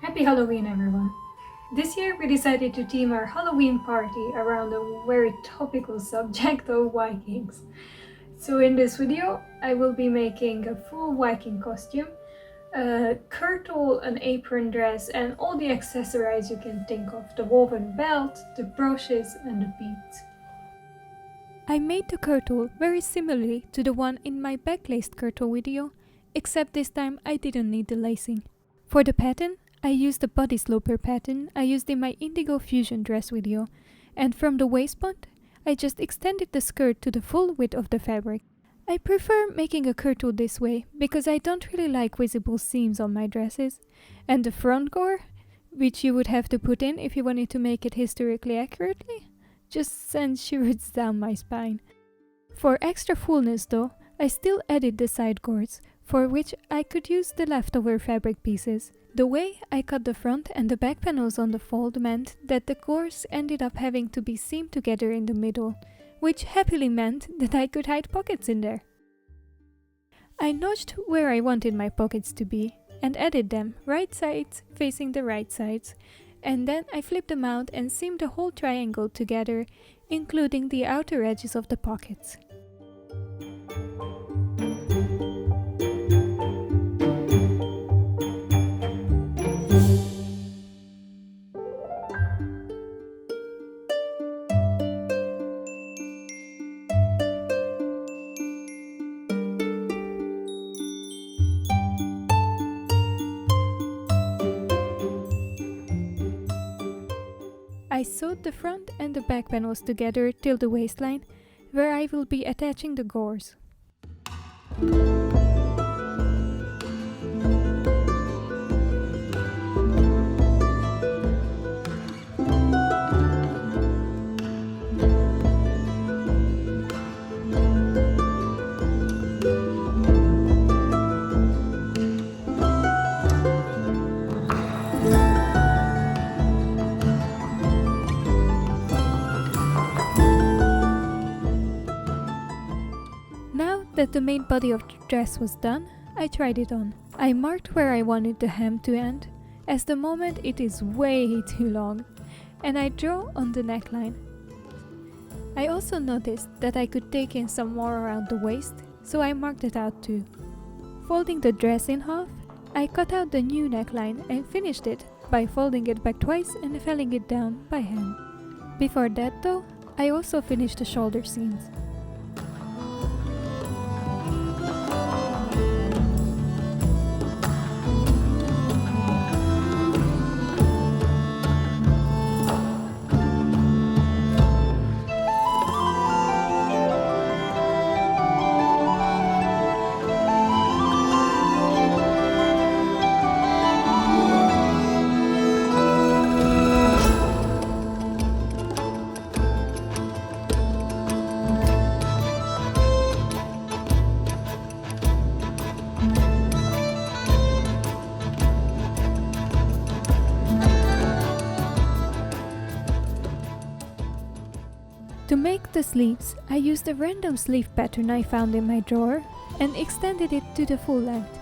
Happy Halloween, everyone! This year we decided to theme our Halloween party around a very topical subject of Vikings. So in this video I will be making a full Viking costume, a kirtle, an apron dress and all the accessories you can think of, the woven belt, the brooches and the beads. I made the kirtle very similarly to the one in my backlaced kirtle video, except this time I didn't need the lacing. For the pattern, I used the body sloper pattern I used in my indigo fusion dress video, and from the waistband, I just extended the skirt to the full width of the fabric. I prefer making a kirtle this way because I don't really like visible seams on my dresses, and the front gore, which you would have to put in if you wanted to make it historically accurately, just sends shivers down my spine. For extra fullness though, I still added the side gores, for which I could use the leftover fabric pieces. The way I cut the front and the back panels on the fold meant that the gores ended up having to be seamed together in the middle, which happily meant that I could hide pockets in there. I notched where I wanted my pockets to be and added them right sides facing the right sides, and then I flipped them out and seamed the whole triangle together, including the outer edges of the pockets. I sewed the front and the back panels together till the waistline, where I will be attaching the gores. That the main body of the dress was done, I tried it on. I marked where I wanted the hem to end, as the moment it is way too long, and I draw on the neckline. I also noticed that I could take in some more around the waist, so I marked it out too. Folding the dress in half, I cut out the new neckline and finished it by folding it back twice and felling it down by hand. Before that though, I also finished the shoulder seams. To make the sleeves, I used a random sleeve pattern I found in my drawer and extended it to the full length.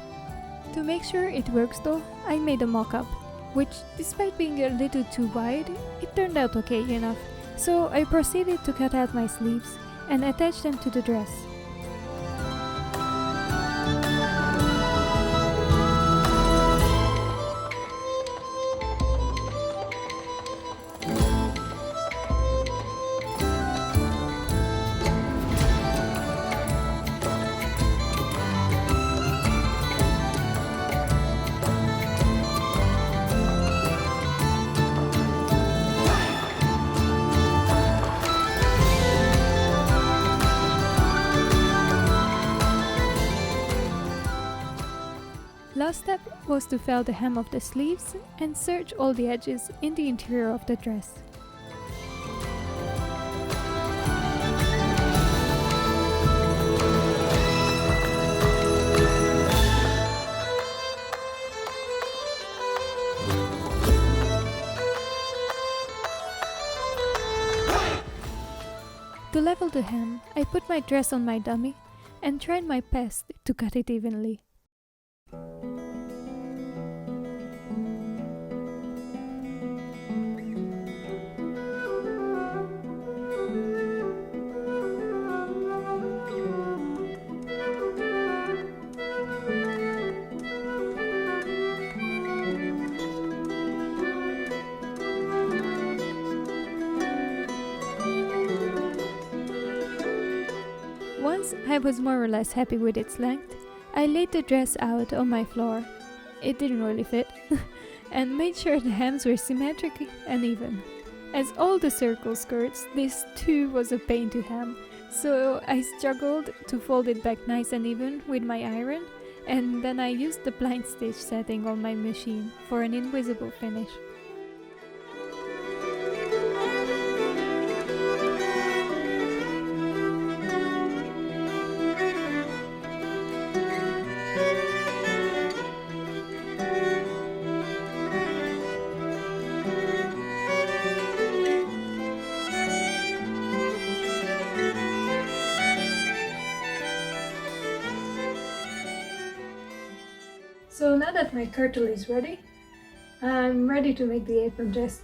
To make sure it works though, I made a mock-up, which despite being a little too wide, it turned out okay enough, so I proceeded to cut out my sleeves and attach them to the dress. Last step was to fell the hem of the sleeves and serge all the edges in the interior of the dress. To level the hem, I put my dress on my dummy and tried my best to cut it evenly. I was more or less happy with its length, I laid the dress out on my floor. It didn't really fit, and made sure the hems were symmetric and even. As all the circle skirts, this too was a pain to hem, so I struggled to fold it back nice and even with my iron, and then I used the blind stitch setting on my machine for an invisible finish. So now that my kirtle is ready, I'm ready to make the apron dress,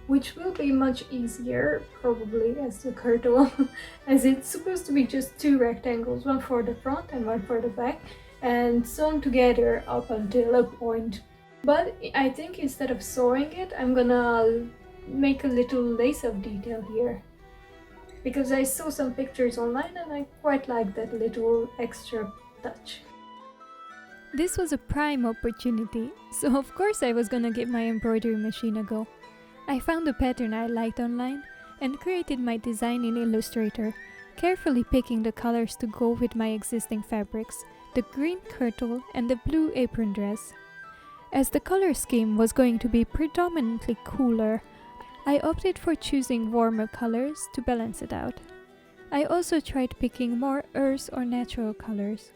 which will be much easier probably as the kirtle, as it's supposed to be just two rectangles, one for the front and one for the back, and sewn together up until a point. But I think instead of sewing it, I'm gonna make a little lace-up detail here, because I saw some pictures online and I quite like that little extra touch. This was a prime opportunity, so of course I was gonna give my embroidery machine a go. I found a pattern I liked online and created my design in Illustrator, carefully picking the colors to go with my existing fabrics, the green kirtle and the blue apron dress. As the color scheme was going to be predominantly cooler, I opted for choosing warmer colors to balance it out. I also tried picking more earth or natural colors.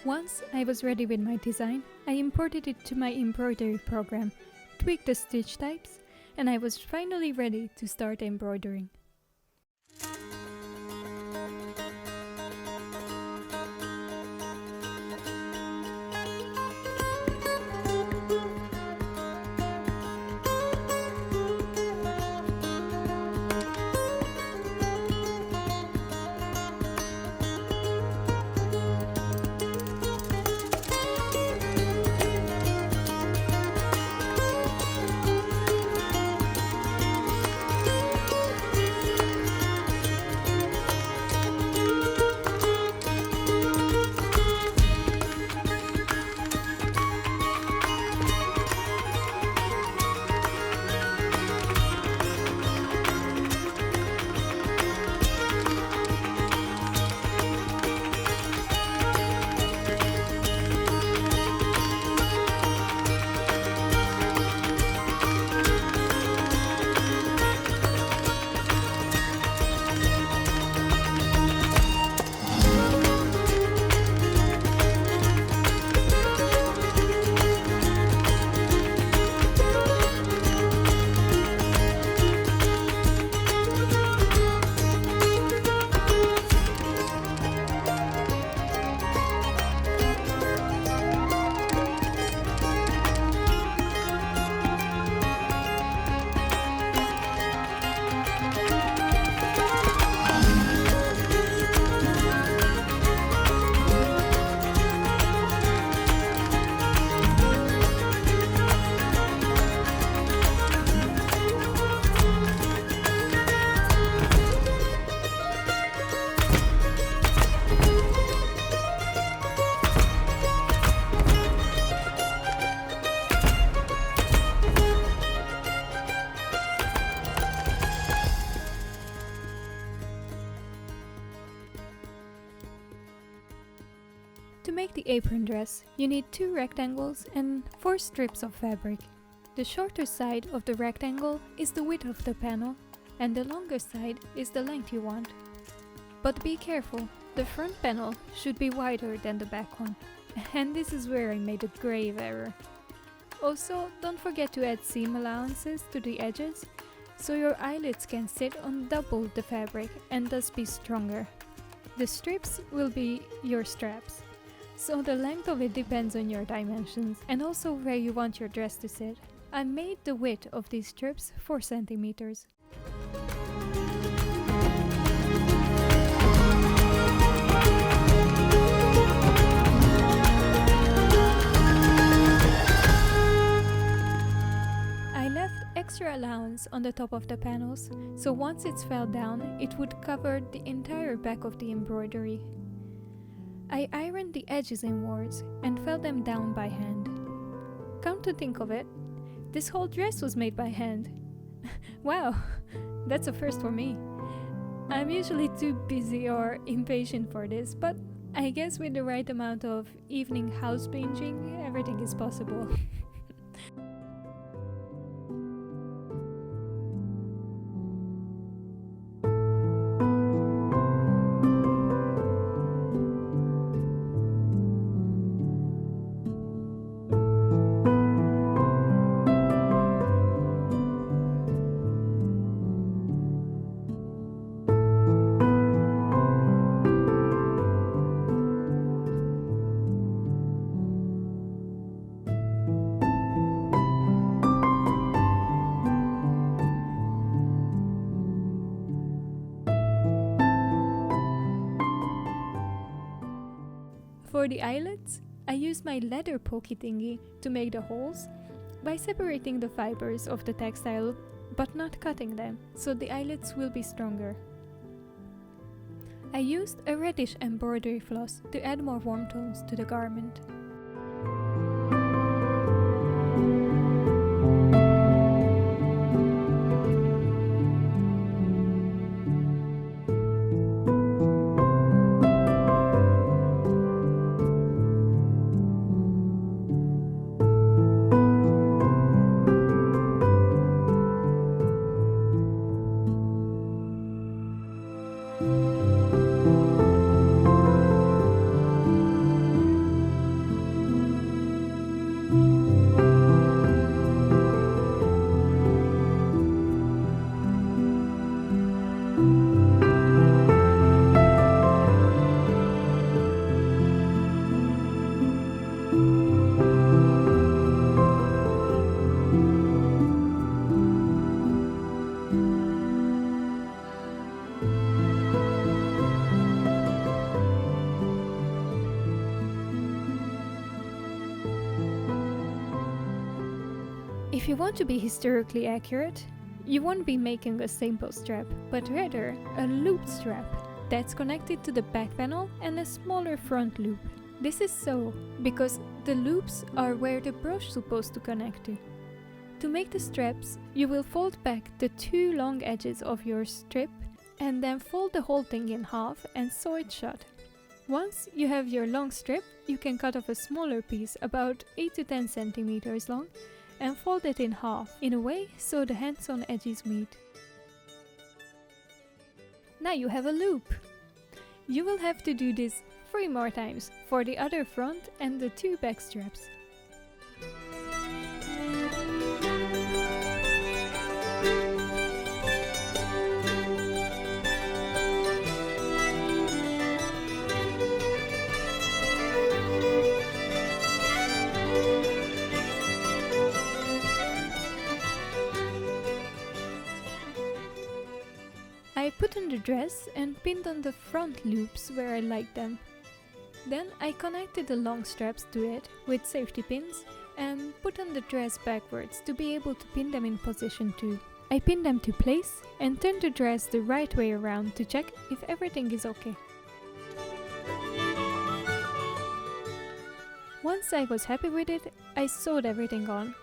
Once I was ready with my design, I imported it to my embroidery program, tweaked the stitch types, and I was finally ready to start embroidering. make the apron dress, you need 2 rectangles and 4 strips of fabric. The shorter side of the rectangle is the width of the panel, and the longer side is the length you want. But be careful, the front panel should be wider than the back one. And this is where I made a grave error. Also, don't forget to add seam allowances to the edges, so your eyelets can sit on double the fabric and thus be stronger. The strips will be your straps, so the length of it depends on your dimensions and also where you want your dress to sit. I made the width of these strips 4 centimeters. Extra allowance on the top of the panels, so once it fell down, it would cover the entire back of the embroidery. I ironed the edges inwards and fell them down by hand. Come to think of it, this whole dress was made by hand. Wow, that's a first for me. I'm usually too busy or impatient for this, but I guess with the right amount of evening house binging, everything is possible. For the eyelets, I used my leather pokey thingy to make the holes by separating the fibers of the textile but not cutting them, so the eyelets will be stronger. I used a reddish embroidery floss to add more warm tones to the garment. If you want to be historically accurate, you won't be making a simple strap, but rather a looped strap that's connected to the back panel and a smaller front loop. This is so because the loops are where the brooch is supposed to connect to. To make the straps, you will fold back the 2 long edges of your strip and then fold the whole thing in half and sew it shut. Once you have your long strip, you can cut off a smaller piece about 8 to 10 centimeters long and fold it in half in a way so the hands-on edges meet. Now you have a loop! You will have to do this 3 more times for the other front and the 2 back straps. I put on the dress and pinned on the front loops where I like them. Then I connected the long straps to it with safety pins and put on the dress backwards to be able to pin them in position too. I pinned them to place and turned the dress the right way around to check if everything is okay. Once I was happy with it, I sewed everything on.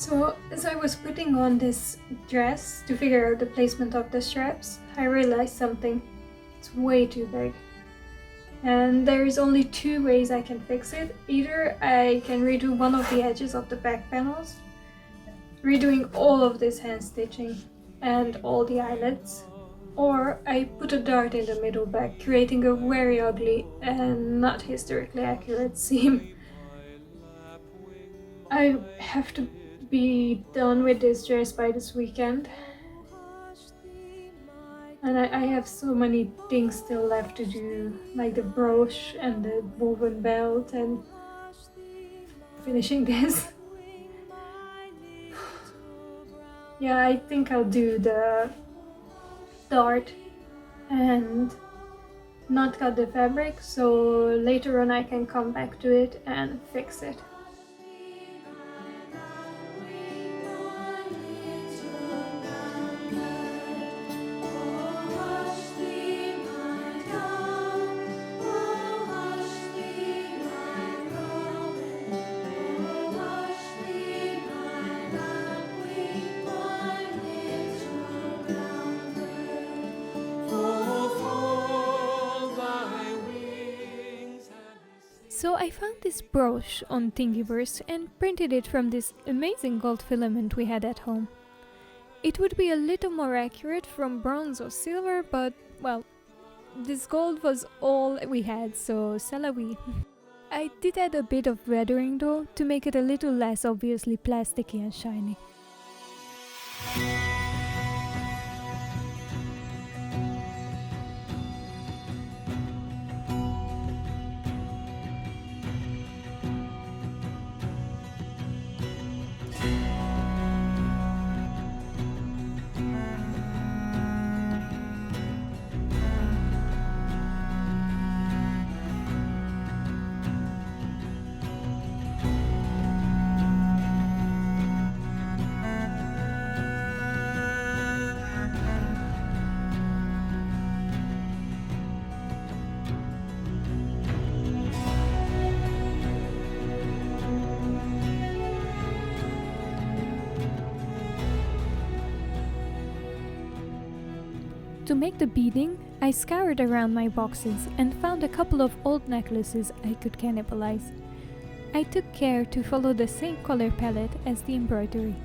So as I was putting on this dress to figure out the placement of the straps, I realized something. It's way too big. And there is only two ways I can fix it. Either I can redo one of the edges of the back panels, redoing all of this hand stitching and all the eyelets, or I put a dart in the middle back, creating a very ugly and not historically accurate seam. I have to be done with this dress by this weekend. And I have so many things still left to do, like the brooch and the woven belt and finishing this. Yeah, I think I'll do the dart and not cut the fabric, so later on I can come back to it and fix it. So I found this brooch on Thingiverse and printed it from this amazing gold filament we had at home. It would be a little more accurate from bronze or silver, but well, this gold was all we had, so c'est la vie. I did add a bit of weathering though, to make it a little less obviously plasticky and shiny. To make the beading, I scoured around my boxes and found a couple of old necklaces I could cannibalize. I took care to follow the same color palette as the embroidery.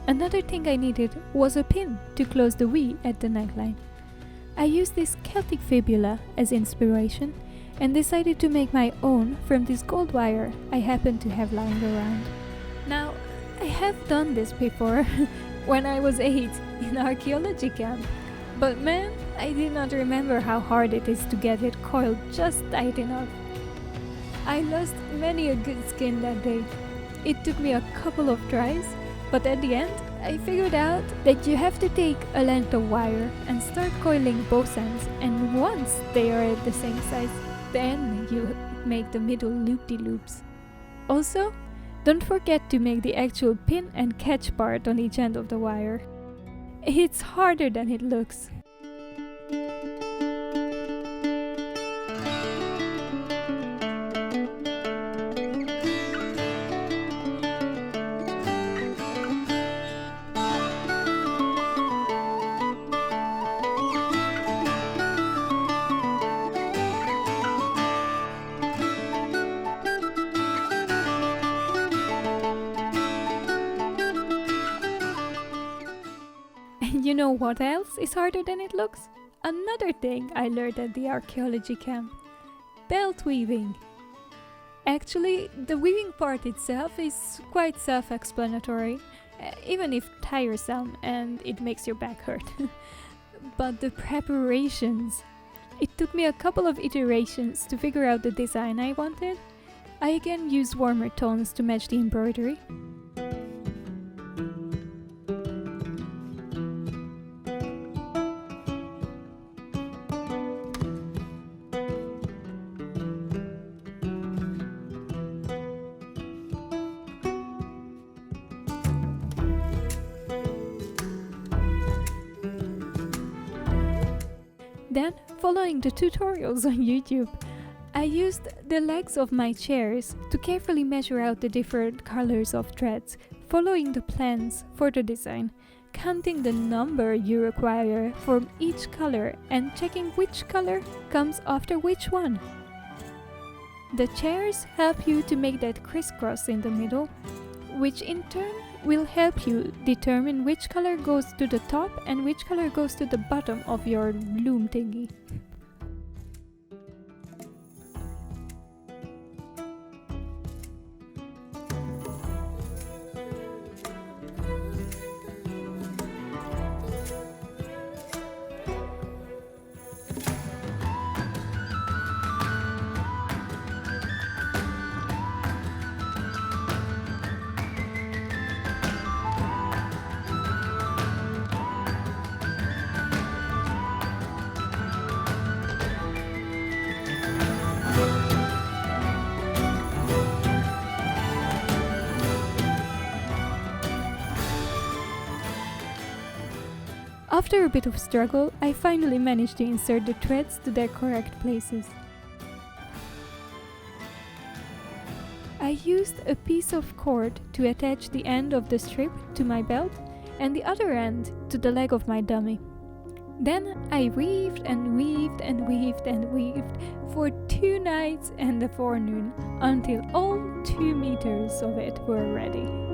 Another thing I needed was a pin to close the V at the neckline. I used this Celtic fibula as inspiration and decided to make my own from this gold wire I happened to have lying around. Now, I have done this before when I was 8 in archaeology camp, but man, I did not remember how hard it is to get it coiled just tight enough. I lost many a good skin that day. It took me a couple of tries, but at the end, I figured out that you have to take a length of wire and start coiling both ends, and once they are at the same size, then you make the middle loop-de-loops. Also, don't forget to make the actual pin and catch part on each end of the wire. It's harder than it looks. know what else is harder than it looks? Another thing I learned at the archaeology camp. Belt weaving. Actually, the weaving part itself is quite self-explanatory, even if tiresome and it makes your back hurt. But the preparations. It took me a couple of iterations to figure out the design I wanted. I again used warmer tones to match the embroidery. Then, following the tutorials on YouTube, I used the legs of my chairs to carefully measure out the different colors of threads, following the plans for the design, counting the number you require for each color and checking which color comes after which one. The chairs help you to make that crisscross in the middle, which in turn will help you determine which color goes to the top and which color goes to the bottom of your loom thingy. After a bit of struggle, I finally managed to insert the threads to their correct places. I used a piece of cord to attach the end of the strip to my belt and the other end to the leg of my dummy. Then I weaved and weaved and weaved and weaved for 2 nights and a forenoon until all 2 meters of it were ready.